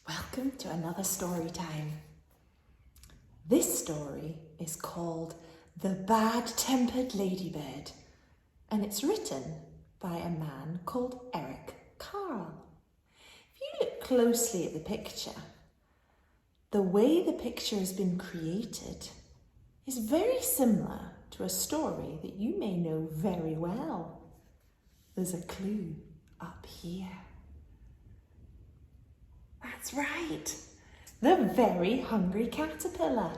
Welcome to another story time. This story is called The Bad Tempered Ladybird, and it's written by a man called Eric Carle. If you look closely at the picture, the way the picture has been created is very similar to a story that you may know very well. There's a clue up here. That's right, The Very Hungry Caterpillar.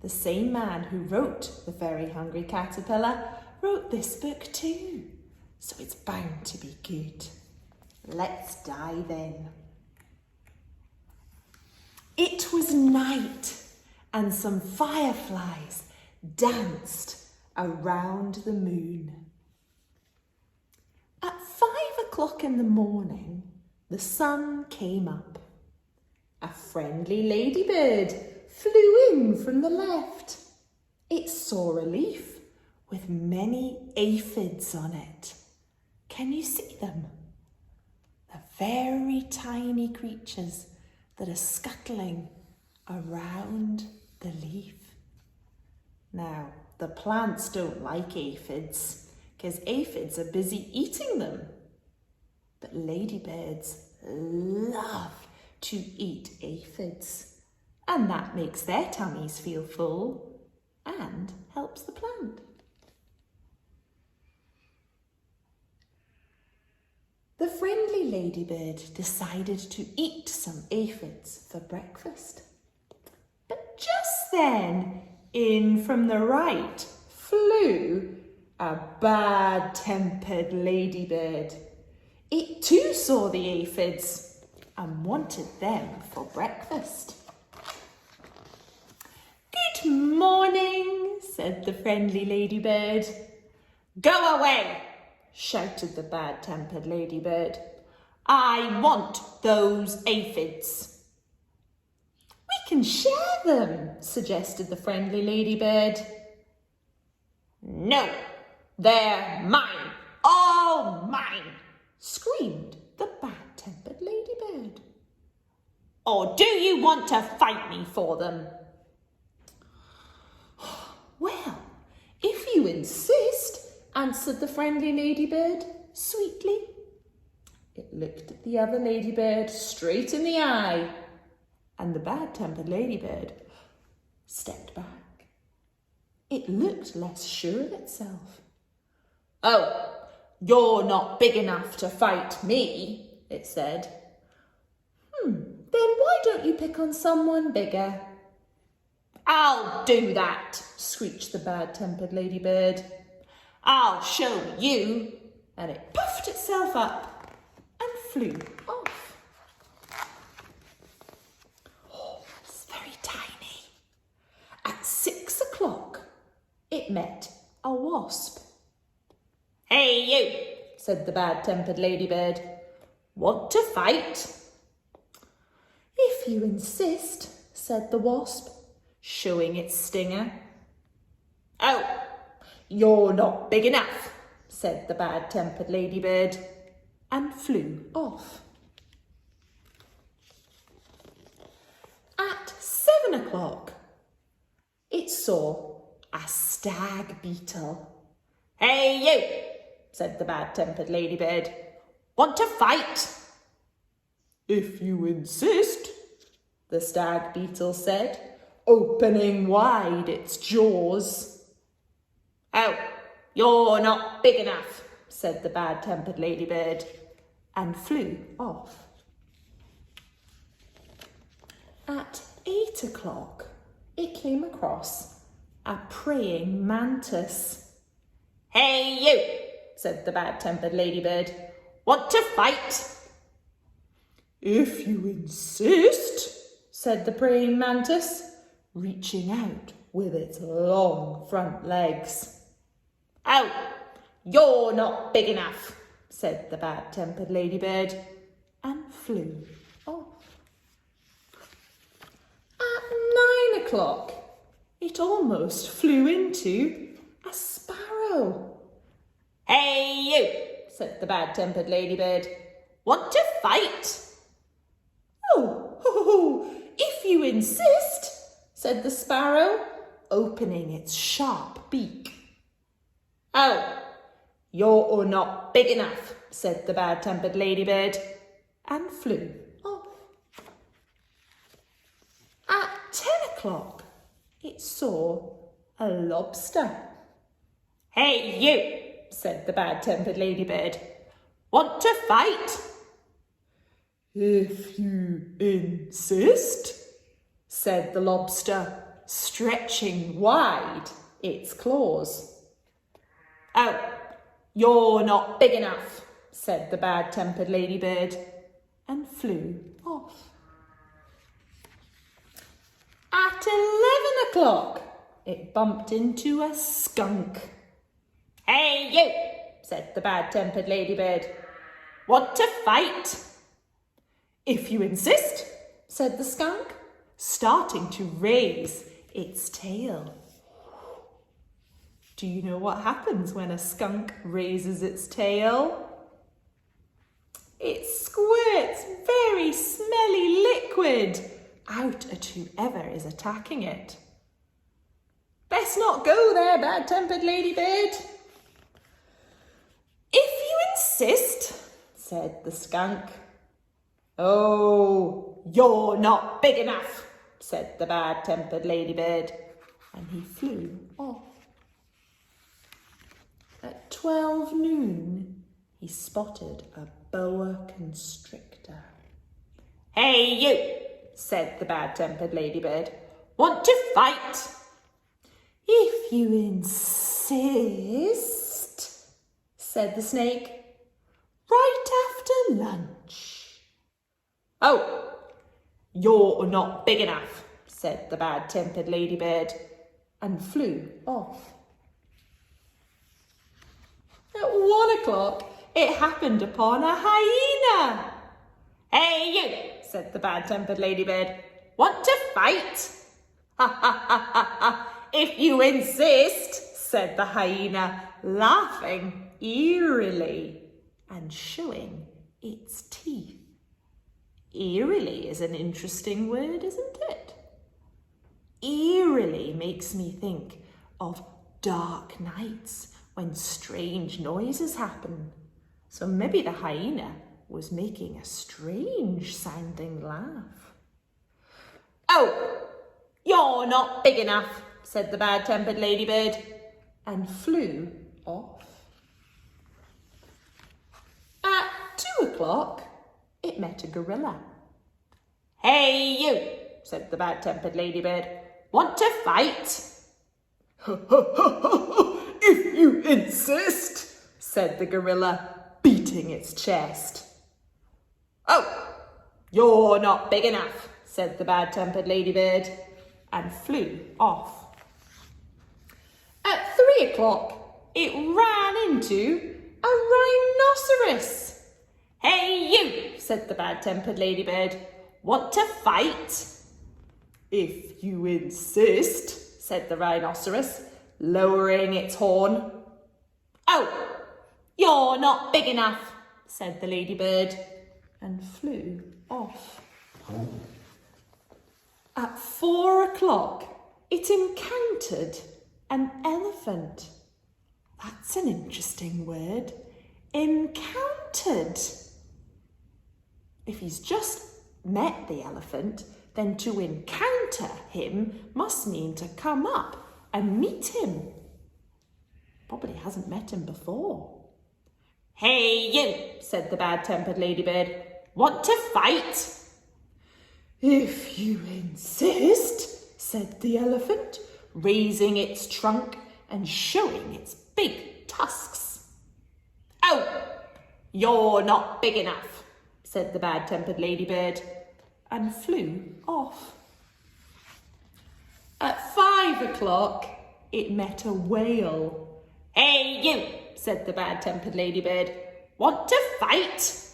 The same man who wrote The Very Hungry Caterpillar wrote this book too, so it's bound to be good. Let's dive in. It was night and some fireflies danced around the moon. At 5 o'clock in the morning, the sun came up. A friendly ladybird flew in from the left. It saw a leaf with many aphids on it. Can you see them? The very tiny creatures that are scuttling around the leaf. Now, the plants don't like aphids because aphids are busy eating them. But ladybirds love to eat aphids, and that makes their tummies feel full and helps the plant. The friendly ladybird decided to eat some aphids for breakfast. But just then, in from the right flew a bad-tempered ladybird. It too saw the aphids and wanted them for breakfast. "Good morning," said the friendly ladybird. "Go away," shouted the bad-tempered ladybird. "I want those aphids." "We can share them," suggested the friendly ladybird. "No, they're mine, all mine," screamed the bad-tempered ladybird. "Or do you want to fight me for them?" "Well, if you insist," answered the friendly ladybird sweetly. It looked at the other ladybird straight in the eye, and the bad-tempered ladybird stepped back. It looked less sure of itself. "Oh, you're not big enough to fight me," it said. "Then why don't you pick on someone bigger?" "I'll do that," screeched the bad-tempered ladybird. "I'll show you." And it puffed itself up and flew off. Oh, it's very tiny. At 6 o'clock, it met a wasp. "Hey you," said the bad-tempered ladybird. "Want to fight?" "If you insist," said the wasp, showing its stinger. "Oh, you're not big enough," said the bad-tempered ladybird, and flew off. At 7 o'clock, it saw a stag beetle. "Hey you," said the bad-tempered ladybird. "Want to fight?" "If you insist," the stag beetle said, opening wide its jaws. "Oh, you're not big enough," said the bad-tempered ladybird, and flew off. At 8 o'clock, it came across a praying mantis. "Hey you," said the bad-tempered ladybird. "Want to fight?" "If you insist," said the praying mantis, reaching out with its long front legs. "Oh, you're not big enough," said the bad-tempered ladybird, and flew off. At 9 o'clock, it almost flew into a sparrow. "Hey you," said the bad-tempered ladybird. "Want to fight?" "Oh, you insist, said the sparrow, opening its sharp beak. Oh, you're not big enough, said the bad-tempered ladybird, and flew off. At 10 o'clock, it saw a lobster. Hey, you, said the bad-tempered ladybird. Want to fight? If you insist, said the lobster, stretching wide its claws. Oh, you're not big enough, said the bad-tempered ladybird, and flew off. At 11 o'clock, it bumped into a skunk. Hey, you, said the bad-tempered ladybird. Want to fight? If you insist, said the skunk, starting to raise its tail. Do you know what happens when a skunk raises its tail? It squirts very smelly liquid out at whoever is attacking it. Best not go there, bad-tempered ladybird. If you insist, said the skunk. Oh, you're not big enough, said the bad-tempered ladybird, and he flew off. At 12 noon, he spotted a boa constrictor. Hey, you, said the bad-tempered ladybird. Want to fight? If you insist, said the snake. Right after lunch. Oh, you're not big enough, said the bad-tempered ladybird, and flew off. At 1 o'clock, it happened upon a hyena. Hey, you, said the bad-tempered ladybird. Want to fight? Ha, ha, ha, ha, ha. If you insist, said the hyena, laughing eerily and showing its teeth. Eerily is an interesting word, isn't it? Eerily makes me think of dark nights when strange noises happen. So maybe the hyena was making a strange sounding laugh. Oh, you're not big enough, said the bad-tempered ladybird, and flew off. At 2 o'clock, it met a gorilla. Hey, you, said the bad-tempered ladybird. Want to fight? If you insist, said the gorilla, beating its chest. Oh, you're not big enough, said the bad-tempered ladybird, and flew off. At 3 o'clock, it ran into a rhinoceros. Hey, you, said the bad-tempered ladybird. Want to fight? If you insist, said the rhinoceros, lowering its horn. Oh, you're not big enough, said the ladybird, and flew off. At 4 o'clock, it encountered an elephant. That's an interesting word. Encountered. If he's just met the elephant, then to encounter him must mean to come up and meet him. Probably hasn't met him before. Hey, you, said the bad-tempered ladybird. Want to fight? If you insist, said the elephant, raising its trunk and showing its big tusks. Oh, you're not big enough, said the bad-tempered ladybird, and flew off. At 5 o'clock, it met a whale. Hey, you, said the bad-tempered ladybird. Want to fight?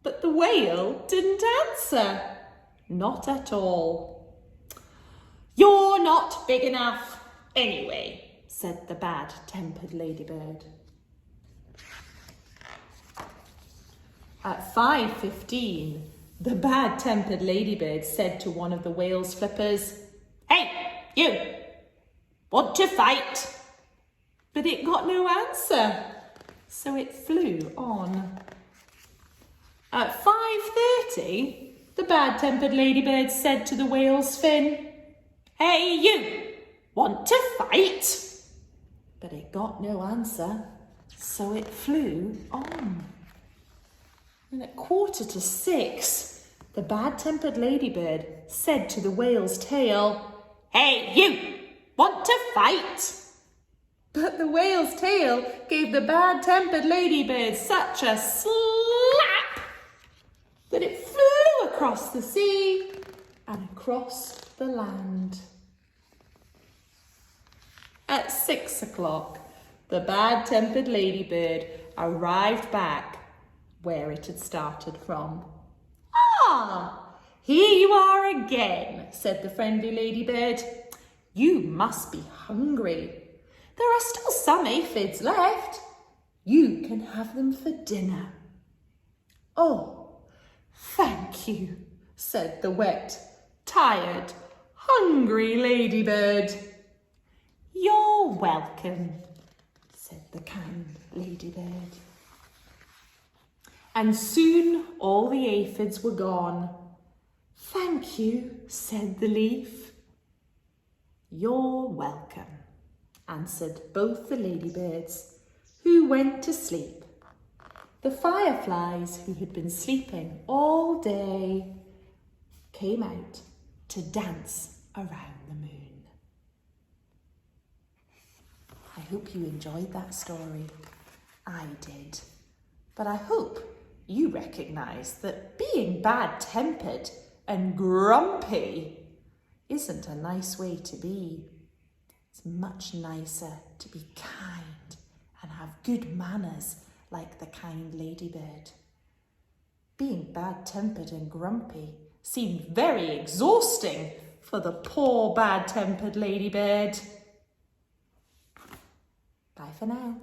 But the whale didn't answer. Not at all. You're not big enough anyway, said the bad-tempered ladybird. At 5:15, The bad-tempered ladybird said to one of the whale's flippers, "Hey, you! Want to fight?" But it got no answer, so it flew on. At 5:30, the bad-tempered ladybird said to the whale's fin, "Hey, you! Want to fight?" But it got no answer, so it flew on. And at 5:45, the bad-tempered ladybird said to the whale's tail, "Hey, you! Want to fight?" But the whale's tail gave the bad-tempered ladybird such a slap that it flew across the sea and across the land. At 6:00, the bad-tempered ladybird arrived back where it had started from. "Ah, here you are again," said the friendly ladybird. "You must be hungry. There are still some aphids left. You can have them for dinner." "Oh, thank you," said the wet, tired, hungry ladybird. "You're welcome," said the kind ladybird. And soon all the aphids were gone. "Thank you," said the leaf. "You're welcome," answered both the ladybirds, who went to sleep. The fireflies, who had been sleeping all day, came out to dance around the moon. I hope you enjoyed that story. I did. But I hope you recognise that being bad-tempered and grumpy isn't a nice way to be. It's much nicer to be kind and have good manners like the kind ladybird. Being bad-tempered and grumpy seemed very exhausting for the poor bad-tempered ladybird. Bye for now.